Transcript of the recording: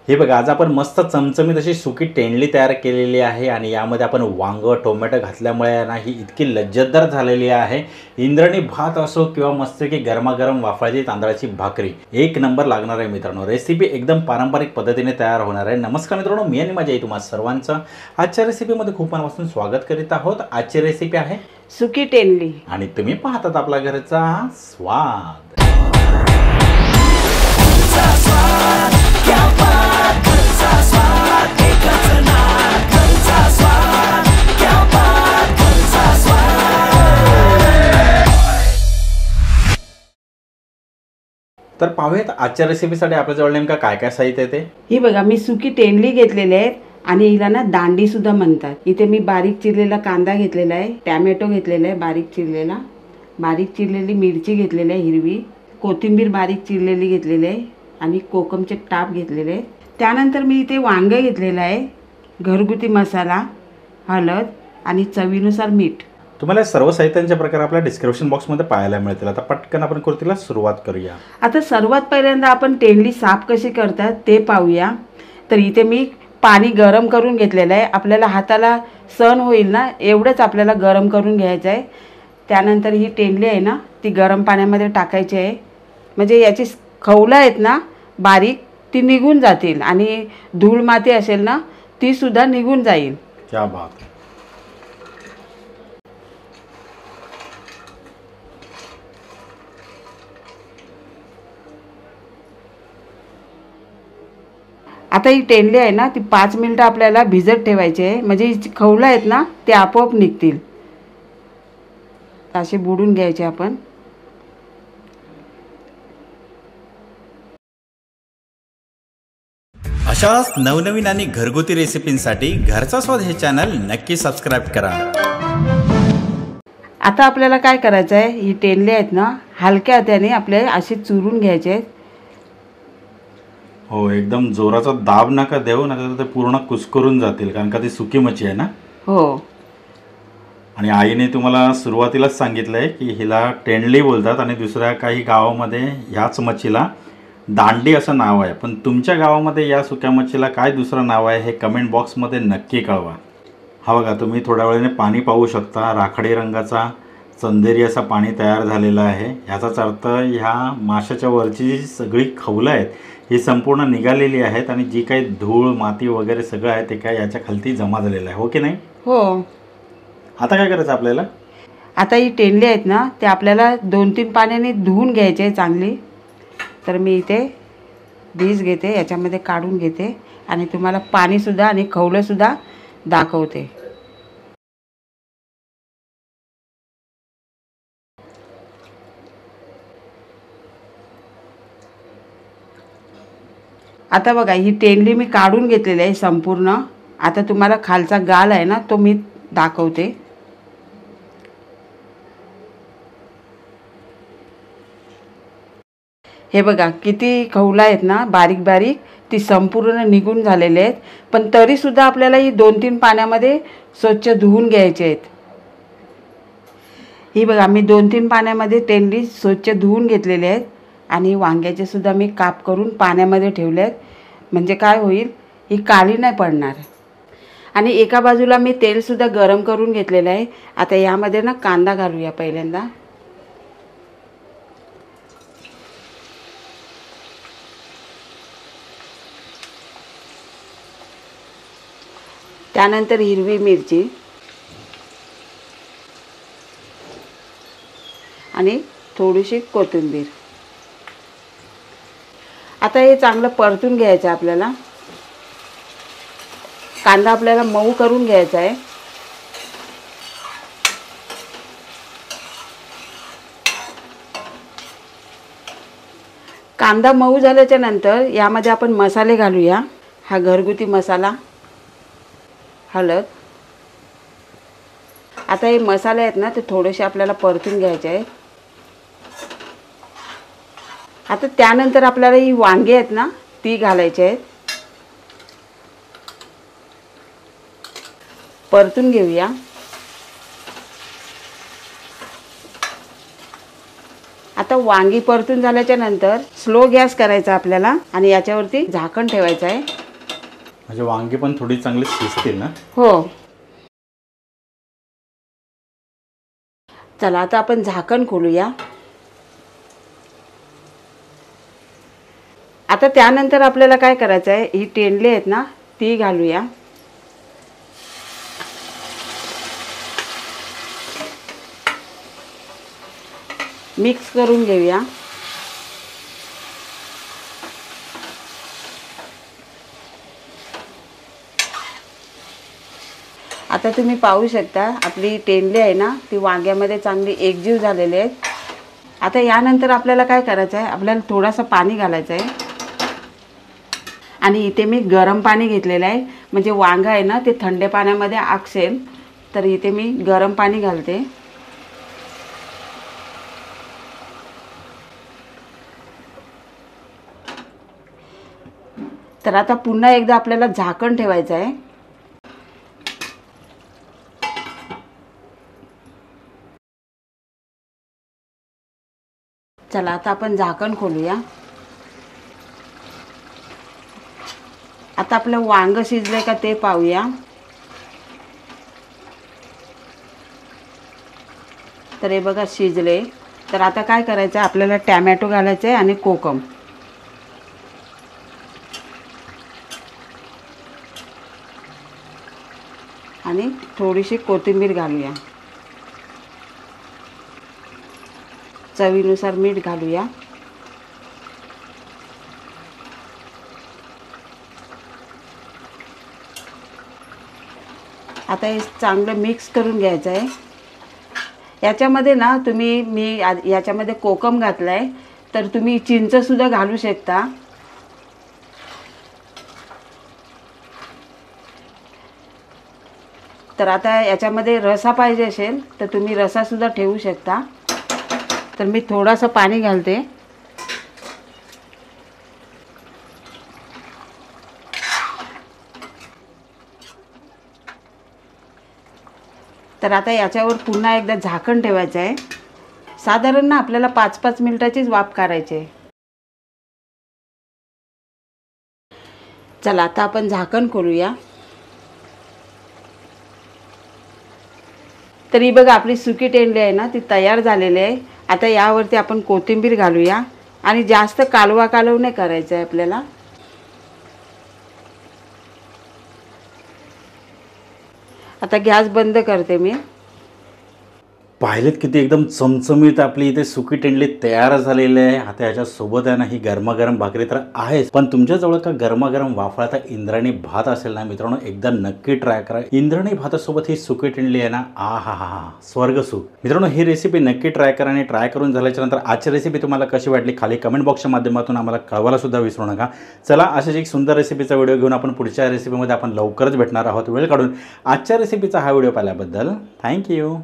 हे बघा, आज आपण मस्त चमचमीत अशी सुकी तेंडली तयार केलेली आहे आणि यामध्ये आपण वांग टोमॅटो घातल्यामुळे ना ही इतकी लज्जतदार झालेली आहे। इंद्रायणी भात असो किंवा मस्त की गरमागरम वाफाळलेली तांदळाची भाकरी एक नंबर लागणार आहे मित्रांनो। रेसिपी एकदम पारंपरिक पद्धतीने तयार होणार आहे। नमस्कार मित्रांनो, मी आणि माझी आई तुम्हा सर्वांचं आजच्या रेसिपीमध्ये खूप मनापासून स्वागत करीत आहोत। आजची रेसिपी आहे सुकी तेंडली आणि तुम्ही पाहतात आपल्या घरचा स्वाद। तर पाहूयात आजच्या रेसिपीसाठी आपल्याजवळ नेमका काय काय साहित्य आहे ते। ही बघा, मी सुकी तेंडली घेतलेली आहे आणि हिला ना दांडी सुद्धा म्हणतात। इथे मी बारीक चिरलेला कांदा घेतलेला आहे, टोमॅटो घेतलेला आहे बारीक चिरलेला, बारीक चिरलेली मिरची घेतलेली आहे हिरवी, कोथिंबीर बारीक चिरलेली घेतलेली आहे आणि कोकमचे टाप घेतलेले आहे। त्यानंतर मी इथे वांग घेतलेलं आहे, घरगुती मसाला, हळद आणि चवीनुसार मीठ। तुम्हाला सर्व साहित्यांचे प्रकार आपल्या डिस्क्रिप्शन बॉक्समध्ये पाहायला मिळतील। आता पटकन आपण कृतीला सुरुवात करूया। आता सर्वात पहिल्यांदा आपण तेंडली साफ कशी करतात ते पाहूया। तर इथे मी पाणी गरम करून घेतलेलं आहे, आपल्याला हाताला सहन होईल ना एवढंच आपल्याला गरम करून घ्यायचं आहे। त्यानंतर ही तेंडली आहे ना ती गरम पाण्यामध्ये टाकायची आहे, म्हणजे याची खवलं आहेत ना बारीक ती निघून जातील आणि धूळ माती असेल ना ती सुद्धा निघून जाईल। क्या बात। आता ही तेंडली आहे ना ती 5 मिनिटं आपल्याला भिजत ठेवायची आहे, म्हणजे ही खवलं आहेत ना ते आपोआप निघतील। असे बुडून घ्यायचे आपण। अशाच नवनवीन आणि घरगुती रेसिपींसाठी घरचा स्वाद हे चॅनल नक्की सबस्क्राइब करा। आता आपल्याला काय करायचं आहे, ही तेंडली आहेत ना हलक्या हाताने आपल्याला अशी चुरून घ्यायचे आहेत। हो, एकदम जोराचा दाब नका देऊ, नाही तर ते पूर्ण कुस्करून जातील, कारण का ती सुकी मच्छी आहे ना। हो, आणि आईने तुम्हाला सुरुवातीलाच सांगितलंय की हिला तेंडली बोलतात आणि दुसऱ्या काही गावामध्ये ह्याच मच्छीला दांडी असं नाव आहे। पण तुमच्या गावामध्ये या सुक्या मच्छीला काय दुसरं नाव आहे हे कमेंट बॉक्समध्ये नक्की कळवा। हा बघा, तुम्ही थोड्या वेळाने पाणी पाहू शकता, राखाडी रंगाचा चंदेरी असा पाणी तयार झालेलं आहे। ह्याचाच अर्थ ह्या माशाच्या वरची जी सगळी खवलं आहेत ही संपूर्ण निघालेली आहेत आणि जी काही धूळ माती वगैरे सगळं आहे ते काय याच्या खालती जमा झालेलं आहे, हो की नाही? हो। आता काय करायचं आपल्याला? आता ही तेंडली आहेत ना ते आपल्याला 2-3 पाण्याने धुवून घ्यायचे आहे चांगली। तर मी इथे बीज घेते, याच्यामध्ये काढून घेते आणि तुम्हाला पाणीसुद्धा आणि खवलंसुद्धा दाखवते। आता बघा, ही तेंडली मी काढून घेतलेली आहे संपूर्ण। आता तुम्हाला खालचा गाल आहे ना तो मी दाखवते। हे बघा किती खवलं आहेत ना बारीक बारीक, ती संपूर्ण निघून झालेले आहेत। पण तरीसुद्धा आपल्याला ही 2-3 पाण्यामध्ये स्वच्छ धुवून घ्यायचे आहेत। ही बघा, मी 2-3 पाण्यामध्ये तेंडली स्वच्छ धुवून घेतलेले आहेत आणि वांग्याचे सुद्धा मी काप करून पाण्यामध्ये ठेवले आहेत, म्हणजे काय होईल ही काळी नाही पडणार। आणि एका बाजूला मी तेलसुद्धा गरम करून घेतलेलं आहे। आता यामध्ये ना कांदा घालूया पहिल्यांदा। त्यानंतर हिरवी मिरची आणि थोडीशी कोथिंबीर। आता हे चांगलं परतून घ्यायचं आपल्याला। कांदा आपल्याला मऊ करून घ्यायचा आहे। कांदा मऊ झाल्याच्या नंतर यामध्ये आपण मसाले घालूया। हा घरगुती मसाला, हळद। आता हे मसाले आहेत ना ते थोडेसे आपल्याला परतून घ्यायचे आहेत। आता त्यानंतर आपल्याला ही वांगी आहेत ना ती घालायची आहेत, परतून घेऊया। आता वांगी परतून झाल्याच्या नंतर स्लो गॅस करायचा आपल्याला आणि याच्यावरती झाकण ठेवायचं आहे। म्हणजे वांगी पण थोडी चांगली शिजतील ना? हो. चला आता आपण झाकण खोलूया. आता त्यानंतर आपल्याला काय करायचं आहे, ही तेंडली आहेत ना ती घालूया. मिक्स करून घेऊया. आता तुम्ही पाहू शकता आपली तेंडली आहे ना ती वांग्यामध्ये चांगली एकजीव झालेली आहे. आता यानंतर आपल्याला काय करायचं आहे, आपल्याला थोडासा पाणी घालायचं आहे. आणि इथे मी गरम पाणी घेतलेलं आहे, म्हणजे वांगा आहे ना ते थंड पाण्यामध्ये आकसेल. तर इथे मी गरम पाणी घालते. तर आता पुन्हा एकदा आपल्याला झाकण ठेवायचं आहे. चला आता आपण झाकण खोलूया. आता आपलं वांग शिजलंय का ते पाहूया. तर हे बघा शिजले. तर आता काय करायचं, आपल्याला टॅमॅटो घालायचं आहे आणि कोकम. आणि थोडीशी कोथिंबीर घालूया. चवीनुसार मीठ घालूया. आता हे चांगलं मिक्स करून घ्यायचं आहे. याच्यामध्ये ना मी याच्यामध्ये कोकम घातला आहे, तर तुम्ही चिंचसुद्धा घालू शकता. तर आता याच्यामध्ये रसा पाहिजे असेल तर तुम्ही रसासुद्धा ठेवू शकता. तर मी थोडंसं पाणी घालते. तर आता याच्यावर पुन्हा एकदा झाकण ठेवायचं आहे. साधारण ना आपल्याला 5-5 मिनिटाचीच वाफ काढायची आहे. चला आता आपण झाकण खोलूया. तर ही बघा आपली सुकी तेंडली आहे ना ती तयार झालेली आहे. आता यावरती आपण कोथिंबीर घालूया. आणि जास्त कालव नाही करायचं आहे आपल्याला. आता गॅस बंद करते मी. पाहिलेत किती एकदम चमचमीत आपली इथे सुकी तेंडली तयार झालेली आहे. आता याच्यासोबत आहे ना ही गरमागरम भाकरी तर आहेच, पण तुमच्याजवळ का गरमागरम वाफळता इंद्रायणी भात असेल ना मित्रांनो, एकदा नक्की ट्राय करा. इंद्रायणी भातासोबत ही सुकी तेंडली आहे ना, हा स्वर्ग सुख. मित्रांनो ही रेसिपी नक्की ट्राय करा. आणि ट्राय करून झाल्याच्या नंतर आजची रेसिपी तुम्हाला कशी वाटली खाली कमेंट बॉक्सच्या माध्यमातून आम्हाला कळवायला सुद्धा विसरू नका. चला अशाच एक सुंदर रेसिपीचा व्हिडिओ घेऊन आपण पुढच्या रेसिपीमध्ये आपण लवकरच भेटणार आहोत. वेळ काढून आजच्या रेसिपीचा हा व्हिडिओ पाहिल्याबद्दल थँक्यू.